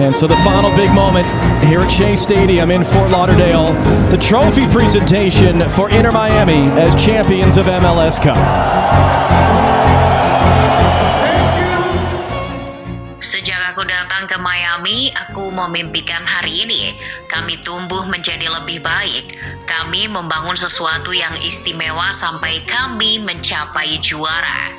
And so the final big moment here at Shea Stadium in Fort Lauderdale, the trophy presentation for Inter Miami as champions of MLS Cup. Sejak aku datang ke Miami, aku memimpikan hari ini. Kami tumbuh menjadi lebih baik. Kami membangun sesuatu yang istimewa sampai kami mencapai juara.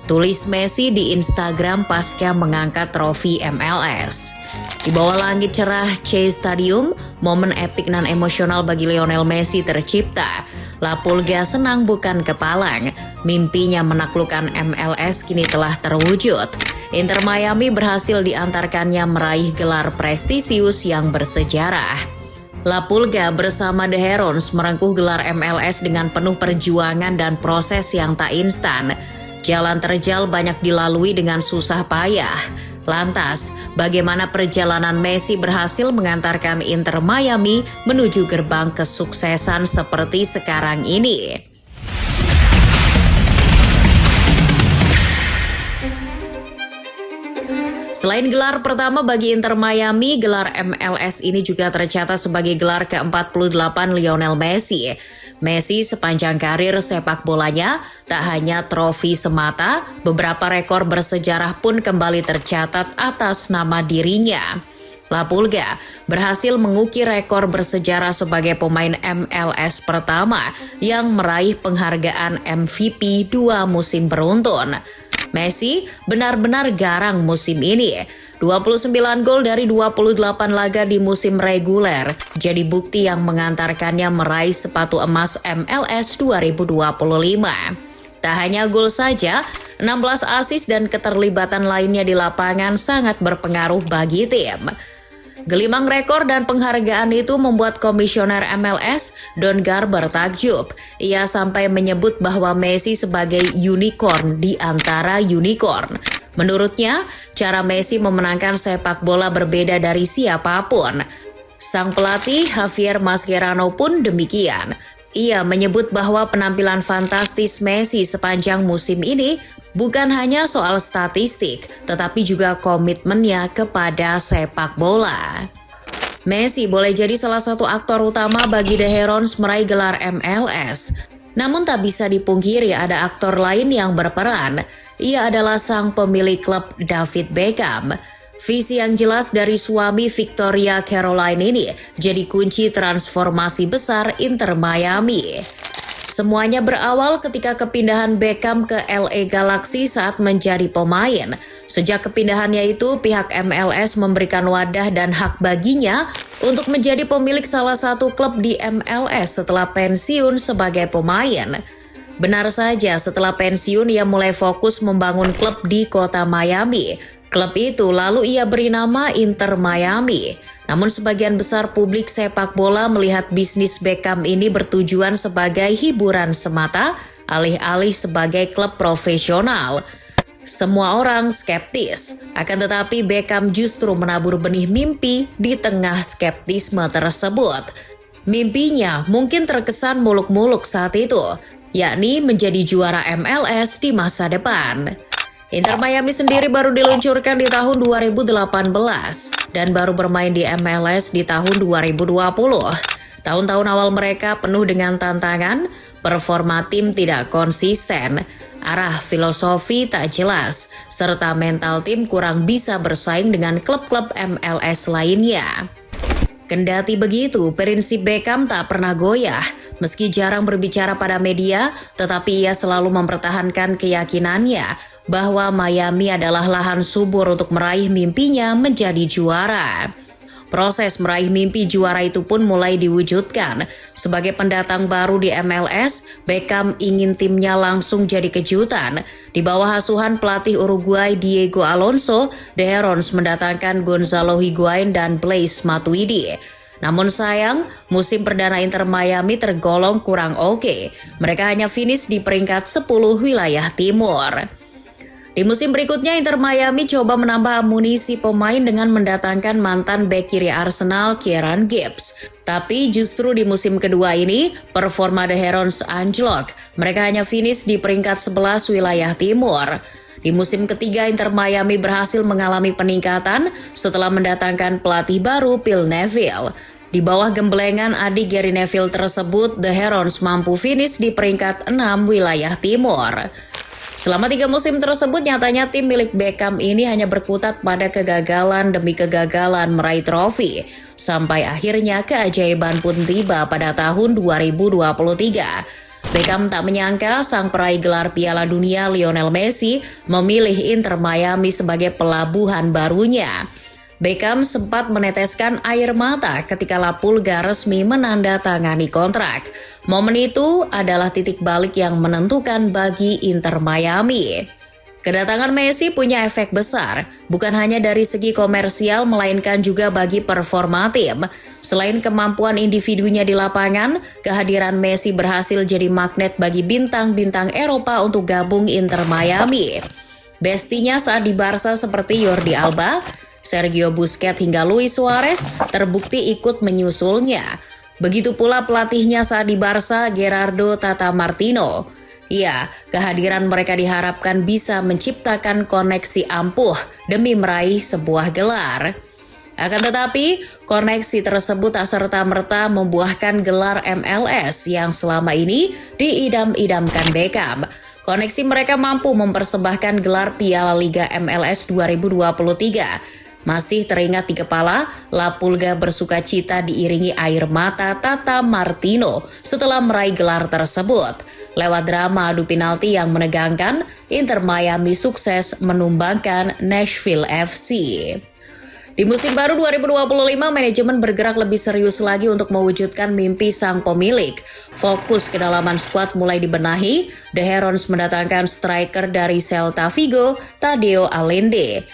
Tulis Messi di Instagram pasca mengangkat trofi MLS. Di bawah langit cerah Shea Stadium, momen epik dan emosional bagi Lionel Messi tercipta. La Pulga senang bukan kepalang. Mimpinya menaklukkan MLS kini telah terwujud. Inter Miami berhasil diantarkannya meraih gelar prestisius yang bersejarah. La Pulga bersama The Herons merengkuh gelar MLS dengan penuh perjuangan dan proses yang tak instan. Jalan terjal banyak dilalui dengan susah payah. Lantas, bagaimana perjalanan Messi berhasil mengantarkan Inter Miami menuju gerbang kesuksesan seperti sekarang ini? Selain gelar pertama bagi Inter Miami, gelar MLS ini juga tercatat sebagai gelar ke-48 Lionel Messi. Messi sepanjang karir sepak bolanya tak hanya trofi semata, beberapa rekor bersejarah pun kembali tercatat atas nama dirinya. La Pulga berhasil mengukir rekor bersejarah sebagai pemain MLS pertama yang meraih penghargaan MVP 2 musim beruntun. Messi benar-benar garang musim ini. 29 gol dari 28 laga di musim reguler jadi bukti yang mengantarkannya meraih sepatu emas MLS 2025. Tak hanya gol saja, 16 assist dan keterlibatan lainnya di lapangan sangat berpengaruh bagi tim. Gelimang rekor dan penghargaan itu membuat komisioner MLS Don Garber takjub. Ia sampai menyebut bahwa Messi sebagai unicorn di antara unicorn. Menurutnya, cara Messi memenangkan sepak bola berbeda dari siapapun. Sang pelatih Javier Mascherano pun demikian. Ia menyebut bahwa penampilan fantastis Messi sepanjang musim ini bukan hanya soal statistik, tetapi juga komitmennya kepada sepak bola. Messi boleh jadi salah satu aktor utama bagi The Herons meraih gelar MLS. Namun tak bisa dipungkiri ada aktor lain yang berperan. Ia adalah sang pemilik klub David Beckham. Visi yang jelas dari suami Victoria Caroline ini jadi kunci transformasi besar Inter Miami. Semuanya berawal ketika kepindahan Beckham ke LA Galaxy saat menjadi pemain. Sejak kepindahannya itu, pihak MLS memberikan wadah dan hak baginya untuk menjadi pemilik salah satu klub di MLS setelah pensiun sebagai pemain. Benar saja, setelah pensiun ia mulai fokus membangun klub di kota Miami. Klub itu lalu ia beri nama Inter Miami. Namun sebagian besar publik sepak bola melihat bisnis Beckham ini bertujuan sebagai hiburan semata, alih-alih sebagai klub profesional. Semua orang skeptis, akan tetapi Beckham justru menabur benih mimpi di tengah skeptisme tersebut. Mimpinya mungkin terkesan muluk-muluk saat itu, yakni menjadi juara MLS di masa depan. Inter Miami sendiri baru diluncurkan di tahun 2018 dan baru bermain di MLS di tahun 2020. Tahun-tahun awal mereka penuh dengan tantangan, performa tim tidak konsisten, arah filosofi tak jelas, serta mental tim kurang bisa bersaing dengan klub-klub MLS lainnya. Kendati begitu, prinsip Beckham tak pernah goyah. Meski jarang berbicara pada media, tetapi ia selalu mempertahankan keyakinannya bahwa Miami adalah lahan subur untuk meraih mimpinya menjadi juara. Proses meraih mimpi juara itu pun mulai diwujudkan. Sebagai pendatang baru di MLS, Beckham ingin timnya langsung jadi kejutan. Di bawah asuhan pelatih Uruguay Diego Alonso, The Herons mendatangkan Gonzalo Higuain dan Blaise Matuidi. Namun sayang, musim perdana Inter Miami tergolong kurang oke. Mereka hanya finish di peringkat 10 wilayah timur. Di musim berikutnya, Inter Miami coba menambah amunisi pemain dengan mendatangkan mantan bek kiri Arsenal, Kieran Gibbs. Tapi justru di musim kedua ini, performa The Herons anjlok. Mereka hanya finish di peringkat 11 wilayah timur. Di musim ketiga, Inter Miami berhasil mengalami peningkatan setelah mendatangkan pelatih baru Phil Neville. Di bawah gemblengan adik Gary Neville tersebut, The Herons mampu finish di peringkat 6 wilayah timur. Selama 3 musim tersebut, nyatanya tim milik Beckham ini hanya berkutat pada kegagalan demi kegagalan meraih trofi. Sampai akhirnya keajaiban pun tiba pada tahun 2023. Beckham tak menyangka sang peraih gelar Piala Dunia Lionel Messi memilih Inter Miami sebagai pelabuhan barunya. Beckham sempat meneteskan air mata ketika La Pulga resmi menandatangani kontrak. Momen itu adalah titik balik yang menentukan bagi Inter Miami. Kedatangan Messi punya efek besar, bukan hanya dari segi komersial melainkan juga bagi performa tim. Selain kemampuan individunya di lapangan, kehadiran Messi berhasil jadi magnet bagi bintang-bintang Eropa untuk gabung Inter Miami. Bestinya saat di Barca seperti Jordi Alba, Sergio Busquets hingga Luis Suarez terbukti ikut menyusulnya. Begitu pula pelatihnya saat di Barca, Gerardo Tata Martino. Ya, kehadiran mereka diharapkan bisa menciptakan koneksi ampuh demi meraih sebuah gelar. Akan tetapi, koneksi tersebut tak serta-merta membuahkan gelar MLS yang selama ini diidam-idamkan Beckham. Koneksi mereka mampu mempersembahkan gelar Piala Liga MLS 2023. Masih teringat di kepala, La Pulga bersukacita diiringi air mata Tata Martino setelah meraih gelar tersebut. Lewat drama adu penalti yang menegangkan, Inter Miami sukses menumbangkan Nashville FC. Di musim baru 2025, manajemen bergerak lebih serius lagi untuk mewujudkan mimpi sang pemilik. Fokus kedalaman skuad mulai dibenahi, The Herons mendatangkan striker dari Celta Vigo, Tadeo Allende.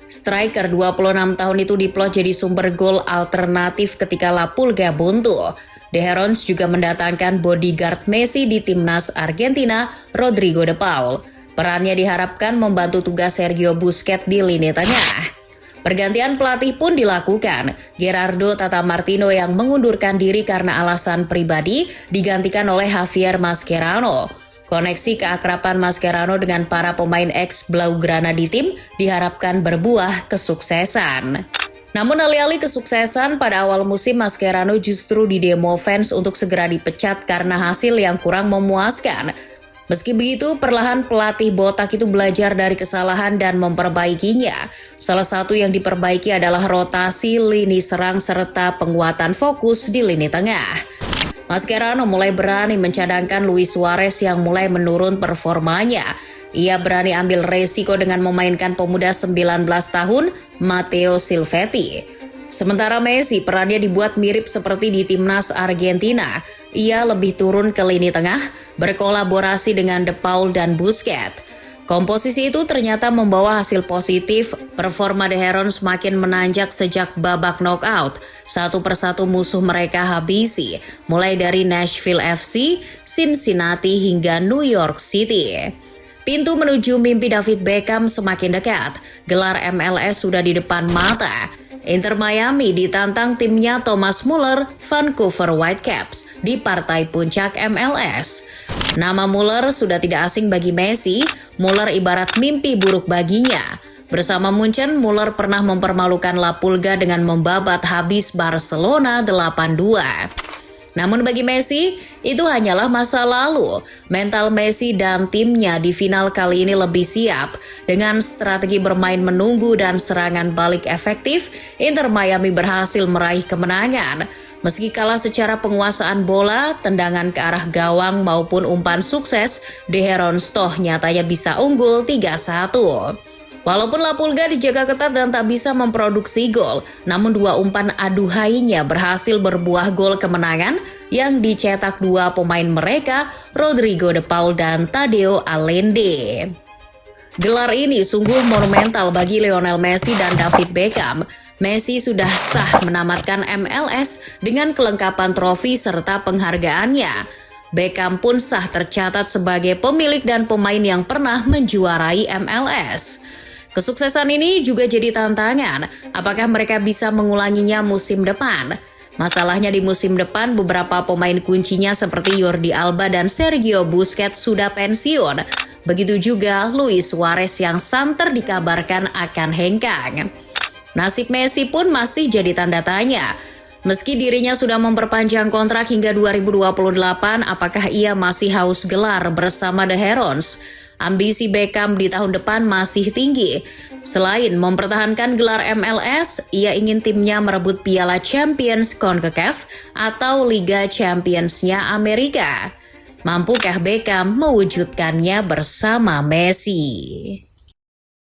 Striker 26 tahun itu diplot jadi sumber gol alternatif ketika La Pulga buntu. The Herons juga mendatangkan bodyguard Messi di timnas Argentina, Rodrigo de Paul. Perannya diharapkan membantu tugas Sergio Busquets di lini tengah. Pergantian pelatih pun dilakukan. Gerardo Tata Martino yang mengundurkan diri karena alasan pribadi digantikan oleh Javier Mascherano. Koneksi keakraban Mascherano dengan para pemain ex Blaugrana di tim diharapkan berbuah kesuksesan. Namun alih-alih kesuksesan, pada awal musim Mascherano justru didemo fans untuk segera dipecat karena hasil yang kurang memuaskan. Meski begitu, perlahan pelatih botak itu belajar dari kesalahan dan memperbaikinya. Salah satu yang diperbaiki adalah rotasi lini serang serta penguatan fokus di lini tengah. Mascherano mulai berani mencadangkan Luis Suarez yang mulai menurun performanya. Ia berani ambil resiko dengan memainkan pemuda 19 tahun, Matteo Silvetti. Sementara Messi perannya dibuat mirip seperti di timnas Argentina. Ia lebih turun ke lini tengah, berkolaborasi dengan De Paul dan Busquets. Komposisi itu ternyata membawa hasil positif. Performa The Herons semakin menanjak sejak babak knockout. Satu persatu musuh mereka habisi, mulai dari Nashville FC, Cincinnati hingga New York City. Pintu menuju mimpi David Beckham semakin dekat. Gelar MLS sudah di depan mata. Inter Miami ditantang timnya Thomas Muller, Vancouver Whitecaps, di partai puncak MLS. Nama Muller sudah tidak asing bagi Messi. Muller ibarat mimpi buruk baginya. Bersama Munchen, Muller pernah mempermalukan La Pulga dengan membabat habis Barcelona 8-2. Namun bagi Messi, itu hanyalah masa lalu. Mental Messi dan timnya di final kali ini lebih siap. Dengan strategi bermain menunggu dan serangan balik efektif, Inter Miami berhasil meraih kemenangan. Meski kalah secara penguasaan bola, tendangan ke arah gawang maupun umpan sukses, The Herons toh nyatanya bisa unggul 3-1. Walaupun La Pulga dijaga ketat dan tak bisa memproduksi gol, namun 2 umpan aduhainya berhasil berbuah gol kemenangan yang dicetak 2 pemain mereka, Rodrigo de Paul dan Tadeo Allende. Gelar ini sungguh monumental bagi Lionel Messi dan David Beckham. Messi sudah sah menamatkan MLS dengan kelengkapan trofi serta penghargaannya. Beckham pun sah tercatat sebagai pemilik dan pemain yang pernah menjuarai MLS. Kesuksesan ini juga jadi tantangan, apakah mereka bisa mengulanginya musim depan? Masalahnya di musim depan beberapa pemain kuncinya seperti Jordi Alba dan Sergio Busquets sudah pensiun. Begitu juga Luis Suarez yang santer dikabarkan akan hengkang. Nasib Messi pun masih jadi tanda tanya. Meski dirinya sudah memperpanjang kontrak hingga 2028, apakah ia masih haus gelar bersama The Herons? Ambisi Beckham di tahun depan masih tinggi. Selain mempertahankan gelar MLS, ia ingin timnya merebut Piala Champions CONCACAF atau Liga Champions-nya Amerika. Mampukah Beckham mewujudkannya bersama Messi?